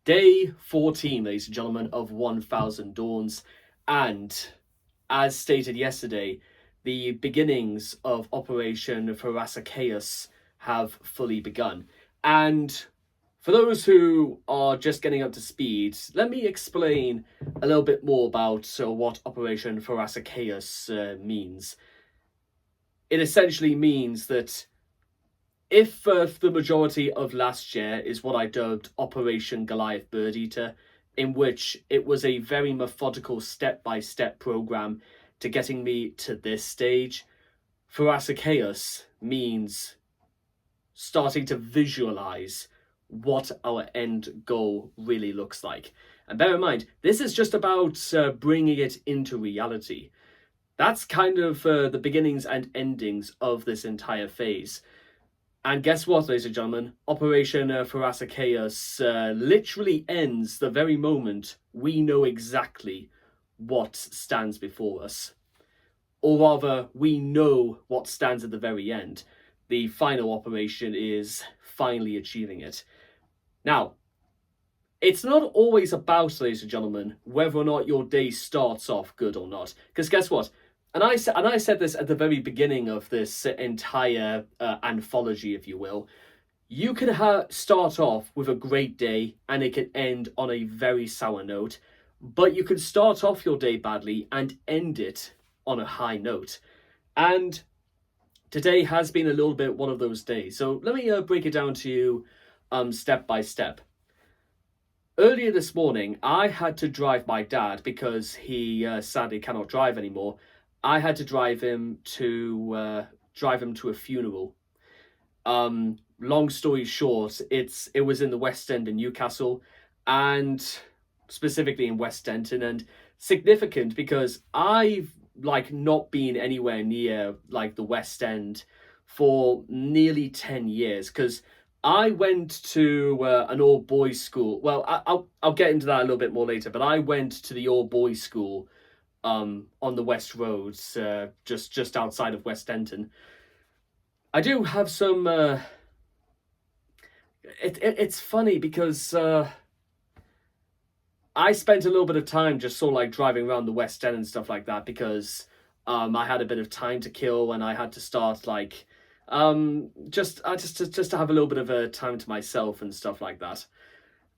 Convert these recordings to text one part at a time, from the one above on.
Day 14, ladies and gentlemen, of 1000 Dawns. And as stated yesterday, the beginnings of Operation Thrasychaos have fully begun. And for those who are just getting up to speed, let me explain a little bit more about what Operation Thrasychaos means. It essentially means that if the majority of last year is what I dubbed Operation Goliath Bird Eater, in which it was a very methodical step-by-step program to getting me to this stage, Thrasychaos means starting to visualize what our end goal really looks like. And bear in mind, this is just about bringing it into reality. That's kind of the beginnings and endings of this entire phase. And guess what, ladies and gentlemen? Operation Thrasychaos literally ends the very moment we know exactly what stands before us. Or rather, we know what stands at the very end. The final operation is finally achieving it. Now, it's not always about, ladies and gentlemen, whether or not your day starts off good or not. Because guess what? And I said this at the very beginning of this entire anthology, if you will. You can start off with a great day and it can end on a very sour note. But you can start off your day badly and end it on a high note. And today has been a little bit one of those days. So let me break it down to you step by step. Earlier this morning, I had to drive my dad because he sadly cannot drive anymore. I had to drive him to a funeral. Long story short, it was in the West End in Newcastle, and specifically in West Denton, and significant because I've not been anywhere near the West End for nearly 10 years because I went to an all boys school. Well, I'll get into that a little bit more later, but I went to the all boys school on the West Roads, just outside of West Denton. I do have some. It's funny because I spent a little bit of time just sort of driving around the West End and stuff like that because I had a bit of time to kill and I had to start just to have a little bit of time to myself and stuff like that.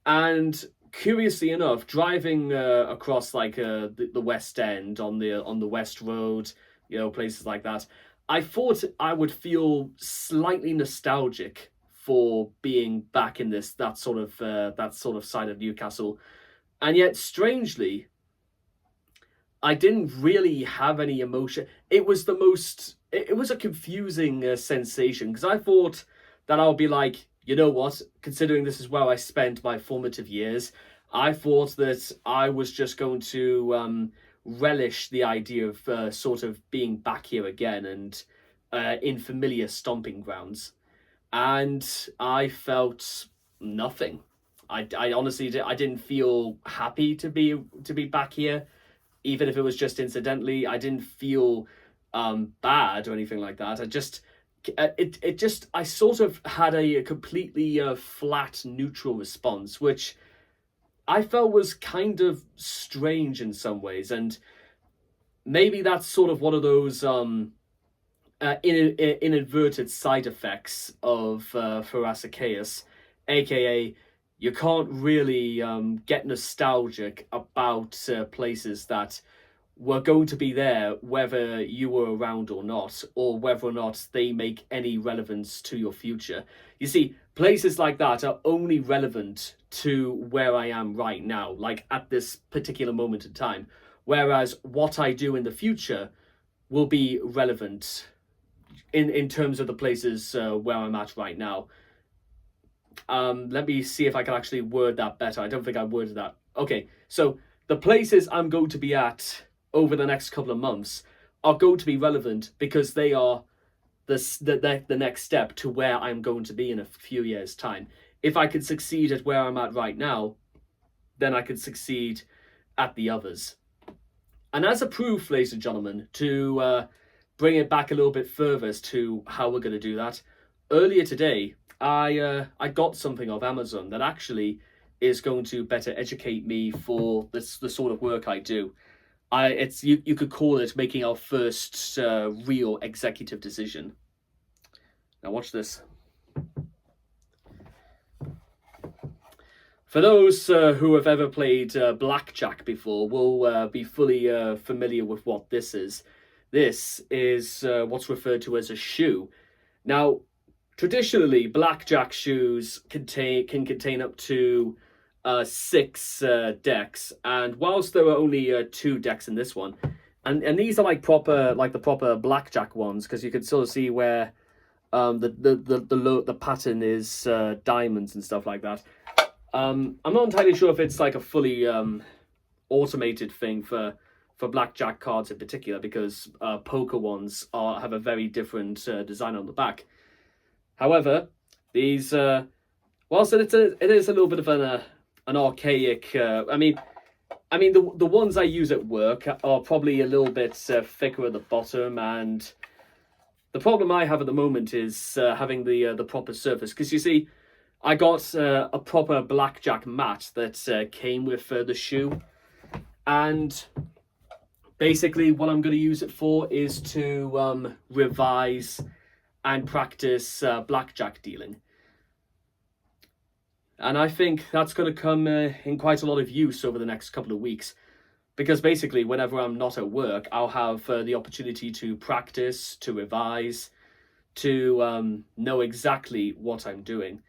And curiously enough, driving across the West End on the West Road, places like that, I thought I would feel slightly nostalgic for being back in that sort of side of Newcastle, and yet strangely, I didn't really have any emotion. It was a confusing sensation because I thought that I would be like, you know what, considering this is where I spent my formative years, I thought that I was just going to relish the idea of sort of being back here again and in familiar stomping grounds. And I felt nothing. I honestly I didn't feel happy to be back here, even if it was just incidentally. I didn't feel bad or anything like that. I sort of had a completely flat, neutral response, which I felt was kind of strange in some ways, and maybe that's sort of one of those inadvertent side effects of Thrasychaos, aka you can't really get nostalgic about places that were going to be there whether you were around or not, or whether or not they make any relevance to your future. You see, places like that are only relevant to where I am right now, at this particular moment in time, whereas what I do in the future will be relevant in terms of the places where I'm at right now. Let me see if I can actually word that better. I don't think I worded that. Okay, so the places I'm going to be at over the next couple of months are going to be relevant because they are the next step to where I'm going to be in a few years' time. If I could succeed at where I'm at right now, then I could succeed at the others. And as a proof, ladies and gentlemen, to bring it back a little bit further as to how we're going to do that, earlier today, I got something off Amazon that actually is going to better educate me for the sort of work I do. You could call it making our first real executive decision. Now watch this. For those who have ever played blackjack before, will be fully familiar with what this is. This is what's referred to as a shoe. Now, traditionally, blackjack shoes can contain up to 6 decks, and whilst there are only 2 decks in this one, and these are like the proper blackjack ones, because you can sort of see where the pattern is diamonds and stuff like that. I'm not entirely sure if it's like a fully automated thing for blackjack cards in particular, because poker ones have a very different design on the back. However, these whilst it is a little bit of an archaic. I mean the ones I use at work are probably a little bit thicker at the bottom, and the problem I have at the moment is having the proper surface, because you see, I got a proper blackjack mat that came with the shoe, and basically what I'm going to use it for is to revise and practice blackjack dealing. And I think that's going to come in quite a lot of use over the next couple of weeks, because basically whenever I'm not at work, I'll have the opportunity to practice, to revise, to know exactly what I'm doing.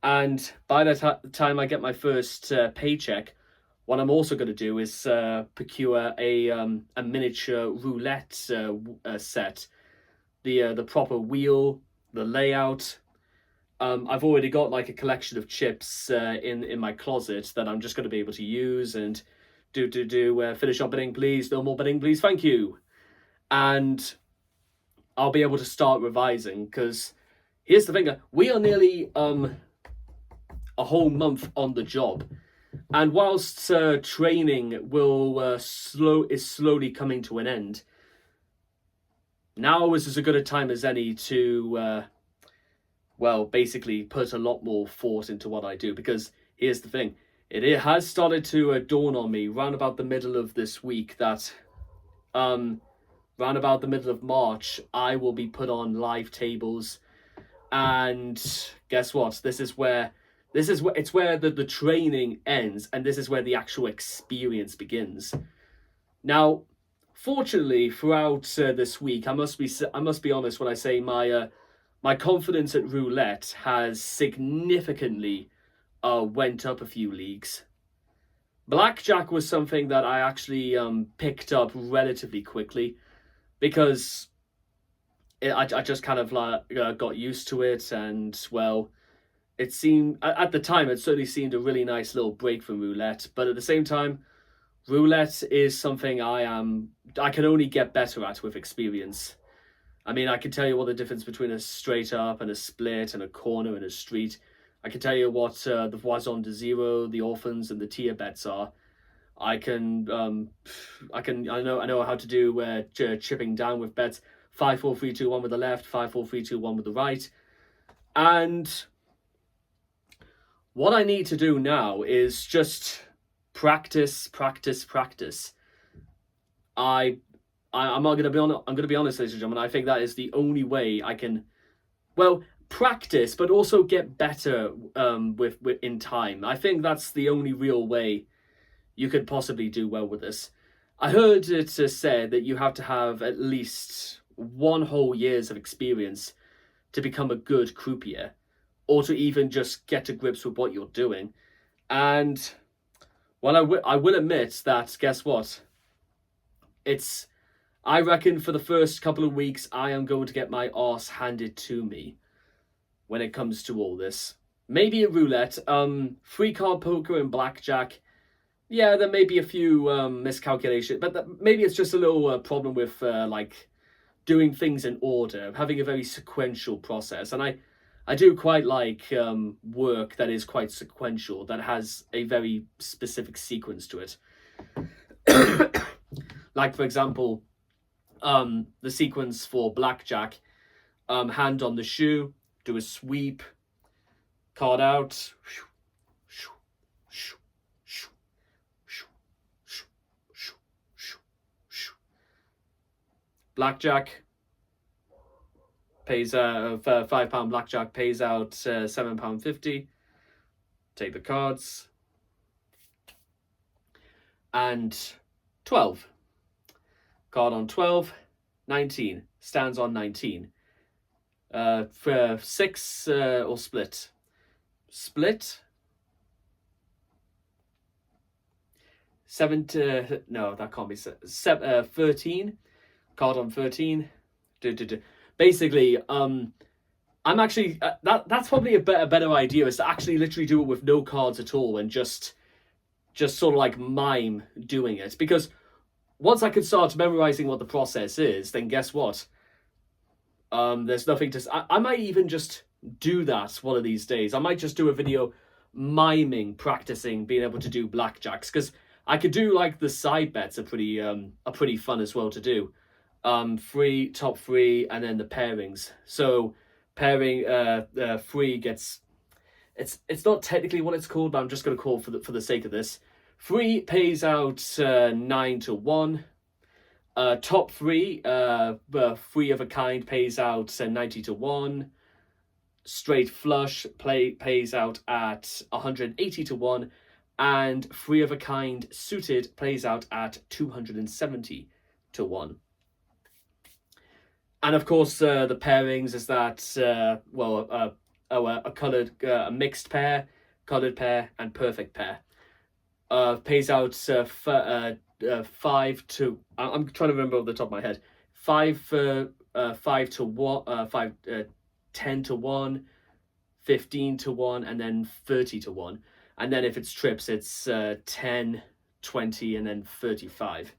And by the time I get my first paycheck, what I'm also going to do is procure a miniature roulette set, the proper wheel, the layout. I've already got like a collection of chips in my closet that I'm just going to be able to use and finish up betting, please. No more betting, please. Thank you. And I'll be able to start revising, because here's the thing: we are nearly a whole month on the job, and whilst training is slowly coming to an end, now is as good a time as any to basically put a lot more thought into what I do. Because here's the thing: it has started to dawn on me round about the middle of this week that round about the middle of March I will be put on live tables, and guess what? It's where the training ends, and this is where the actual experience begins. Now, fortunately, throughout this week, I must be honest when I say my confidence at roulette has significantly went up a few leagues. Blackjack was something that I actually picked up relatively quickly, because I just kind of got used to it, and well, it seemed, at the time, it certainly seemed a really nice little break from roulette. But at the same time, roulette is something I can only get better at with experience. I mean, I can tell you what the difference between a straight up and a split and a corner and a street. I can tell you what the Voisin de Zero, the orphans, and the tier bets are. I know how to do chipping down with bets. 5, 4, 3, 2, 1 with the left, 5, 4, 3, 2, 1 with the right. And what I need to do now is just practice. I'm going to be honest, ladies and gentlemen. I think that is the only way I can, practice, but also get better with in time. I think that's the only real way you could possibly do well with this. I heard it said that you have to have at least 1 whole year's of experience to become a good croupier, or to even just get to grips with what you're doing. And well, I will admit that, guess what? I reckon for the first couple of weeks, I am going to get my arse handed to me when it comes to all this. Maybe a roulette, 3-card poker and blackjack. Yeah, there may be a few miscalculations, but maybe it's just a little problem with doing things in order, having a very sequential process. And I do quite like work that is quite sequential, that has a very specific sequence to it. Like, for example, the sequence for blackjack: hand on the shoe, do a sweep, card out, blackjack pays £5 blackjack pays out £7.50. Take the cards. And 12. Card on 12, 19. Stands on 19. For 6 or split. Split. 7 to, no, that can't be 13. Card on 13. Basically, I'm actually that's probably a better idea, is to actually literally do it with no cards at all and just sort of like mime doing it. Because once I can start memorizing what the process is, then guess what? There's nothing to... I might even just do that one of these days. I might just do a video miming, practicing, being able to do blackjacks. Because I could do, like, the side bets are pretty fun as well to do. Free, top 3, and then the pairings. So pairing 3 gets... It's not technically what it's called, but I'm just going to call for the sake of this. 3 pays out 9 to 1. Top 3, 3 of a kind pays out 90 to 1. Straight flush pays out at 180 to 1. And 3 of a kind suited plays out at 270 to 1. And of course, the pairings is that, a coloured, a mixed pair, coloured pair, and perfect pair. Pays out 5 to... I'm trying to remember off the top of my head. 5 to 1, 10 to 1, 15 to 1, and then 30 to 1. And then if it's trips, it's 10, 20, and then 35.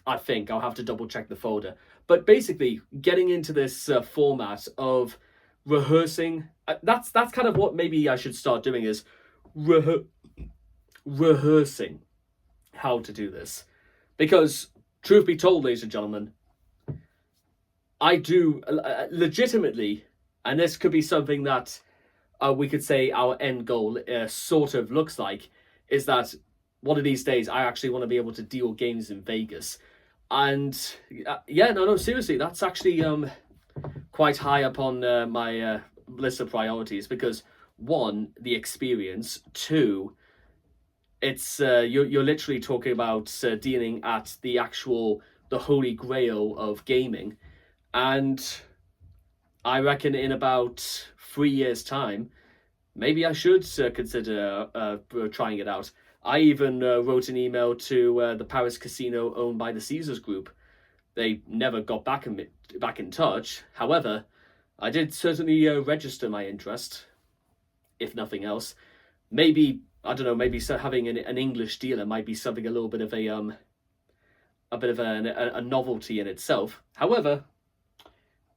I think. I'll have to double check the folder. But basically, getting into this format of rehearsing, that's kind of what maybe I should start doing, is rehearsing how to do this. Because, truth be told, ladies and gentlemen, I do legitimately, and this could be something that we could say our end goal sort of looks like, is that one of these days I actually want to be able to deal games in Vegas. And seriously, that's actually quite high up on my list of priorities, because 1, the experience, 2, it's you're literally talking about dealing at the holy grail of gaming. And I reckon in about 3 years' time, maybe I should consider trying it out. I even wrote an email to the Paris casino owned by the Caesars Group. They never got back in touch. However, I did certainly register my interest, if nothing else. Maybe, I don't know, maybe having an English dealer might be something a little bit of a novelty in itself. However,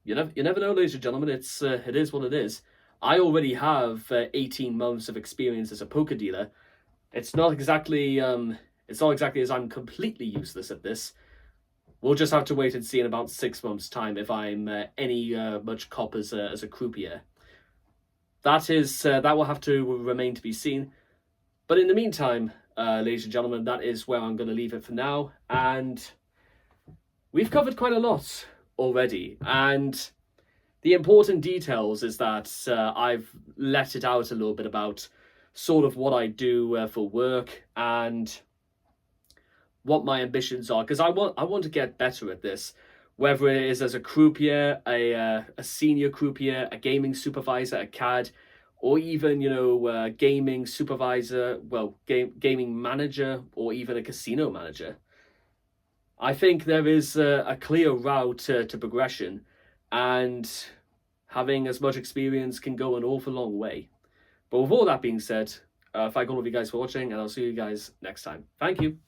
you never know, ladies and gentlemen. It is what it is. I already have 18 months of experience as a poker dealer. It's not exactly as I'm completely useless at this. We'll just have to wait and see in about 6 months' time if I'm any much cop as a croupier. That will have to remain to be seen. But in the meantime, ladies and gentlemen, that is where I'm going to leave it for now. And we've covered quite a lot already. And the important details is that I've let it out a little bit about sort of what I do for work and what my ambitions are, because I want to get better at this, whether it is as a croupier, a senior croupier, a gaming supervisor, a CAD, or even gaming supervisor, gaming manager, or even a casino manager. I think there is a clear route to progression, and having as much experience can go an awful long way. But with all that being said, thank all of you guys for watching, and I'll see you guys next time. Thank you.